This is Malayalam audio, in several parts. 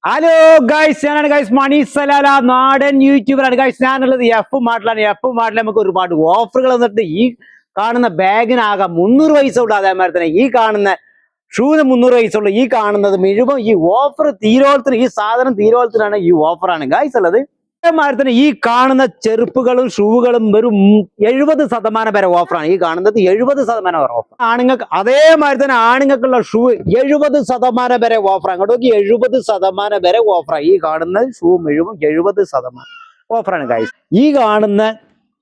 ഹലോ ഗൈസ്, ഞാനാണ് ഗൈസ് മണി സലാല, നാടൻ യൂട്യൂബറാണ് ഗൈസ്. ഞാനുള്ളത് എഫ് മാർട്ടിലാണ്. എഫ് മാർട്ടിൽ നമുക്ക് ഒരുപാട് ഓഫറുകൾ വന്നിട്ട് ഈ കാണുന്ന ബാഗിനാകാം 300 പൈസ ഉള്ളൂ. അതേമാതിരി തന്നെ ഈ കാണുന്ന ഷൂന് 300 പൈസ ഉള്ളൂ. ഈ കാണുന്നത് മുഴുവൻ ഈ ഓഫർ തീരോളത്തിന്, ഈ സാധനം തീരോളത്തിനാണ് ഈ ഓഫറാണ് ഗൈസ് ഉള്ളത്. അതേമാതിരി തന്നെ ഈ കാണുന്ന ചെരുപ്പുകളും ഷൂകളും വെറും 70% വരെ ഓഫറാണ്. ഈ കാണുന്നത് 70% വരെ ഓഫർ ആണുങ്ങൾക്ക്. അതേമാതിരി തന്നെ ആണുങ്ങൾക്കുള്ള ഷൂ 70% വരെ ഓഫറാണ്. അങ്ങോട്ട് നോക്കി, 70% വരെ ഓഫറാണ്. ഈ കാണുന്ന ഷൂ മുഴുവൻ 70% ഓഫറാണ് ഗൈസ്. ഈ കാണുന്ന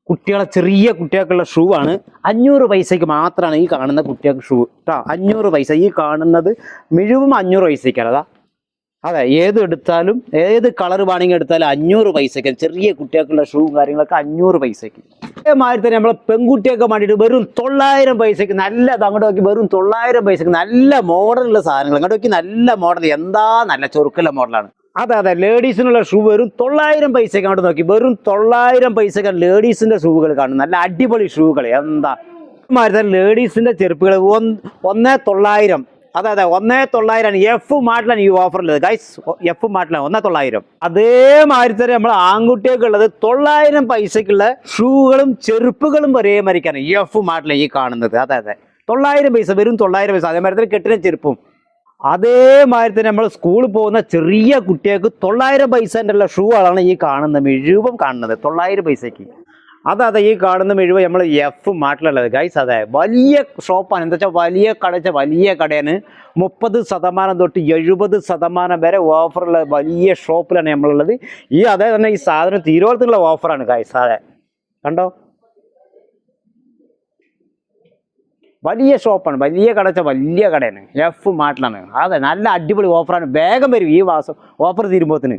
കുട്ടികളെ, ചെറിയ കുട്ടികൾക്കുള്ള ഷൂ ആണ്. 500 പൈസക്ക് മാത്രമാണ് ഈ കാണുന്ന കുട്ടികൾക്ക് ഷൂ കേട്ടോ. 500 പൈസ. ഈ കാണുന്നത് മുഴുവൻ 500 പൈസക്കാണ്. അതാ, അതെ, ഏത് എടുത്താലും ഏത് കളർ വേണമെങ്കിൽ എടുത്താലും 500 പൈസക്ക് ചെറിയ കുട്ടികൾക്കുള്ള ഷൂവും കാര്യങ്ങളൊക്കെ 500 പൈസക്ക്. അതേമാതിരി തന്നെ നമ്മളെ പെൺകുട്ടിയൊക്കെ വേണ്ടിയിട്ട് വെറും 900 പൈസക്ക് നല്ലത്. അങ്ങോട്ട് നോക്കി, വെറും 900 പൈസക്ക് നല്ല മോഡലുള്ള സാധനങ്ങൾ. അങ്ങോട്ട് നോക്കി, നല്ല മോഡൽ, എന്താ നല്ല ചൊറുക്കുള്ള മോഡലാണ്. അതെ അതെ, ലേഡീസിനുള്ള ഷൂ വെറും 900 പൈസക്ക്. അങ്ങോട്ട് നോക്കി, വെറും 900 പൈസക്ക് ലേഡീസിന്റെ ഷൂകൾ കാണും. നല്ല അടിപൊളി ഷൂകൾ. എന്താ അതേമാതിരി തന്നെ ലേഡീസിന്റെ ചെരുപ്പുകൾ 1900. അതെ അതെ, 1900 എഫ് മാർട്ടിലാണ് ഈ ഓഫർ ഉള്ളത് ഗൈസ്. എഫ് മാർട്ടിലാണ് 1900. അതേമാതിരി തന്നെ നമ്മൾ ആൺകുട്ടികൾക്ക് ഉള്ളത് 900 പൈസക്കുള്ള ഷൂകളും ചെരുപ്പുകളും ഒരേ മരിക്കാണ് ഈ എഫ് മാർട്ടിൽ ഈ കാണുന്നത്. അതെ അതെ, 900 പൈസ, വെറും 900 പൈസ. അതേമാതിരി തന്നെ കെട്ടിന ചെരുപ്പും. അതേമാതിരി തന്നെ നമ്മൾ സ്കൂളിൽ പോകുന്ന ചെറിയ കുട്ടികൾക്ക് 900 പൈസൻ്റെ ഉള്ള ഷൂ ആണ് ഈ കാണുന്നത്, മുഴുവൻ കാണുന്നത് 900 പൈസക്ക്. അതെ അതെ, ഈ കാണുന്ന മുഴുവൻ നമ്മൾ എഫ് മാർട്ടിലുള്ളത് ഗൈസ്. അതെ, വലിയ ഷോപ്പാണ്. എന്താ വെച്ചാൽ വലിയ കട, വലിയ കടയാണ്. 30% തൊട്ട് 70% വരെ ഓഫറുള്ള വലിയ ഷോപ്പിലാണ് നമ്മളുള്ളത്. ഈ അതേ തന്നെ ഈ സാധനം തീരുവോളത്തിനുള്ള ഓഫറാണ് ഗൈസ്. അതെ, കണ്ടോ, വലിയ ഷോപ്പാണ്, വലിയ കട, വലിയ കടയാണ്. എഫ് മാർട്ടിലാണ്. അതെ, നല്ല അടിപൊളി ഓഫറാണ്. വേഗം വരും ഈ മാസം ഓഫർ തീരുമ്പോത്തിന്.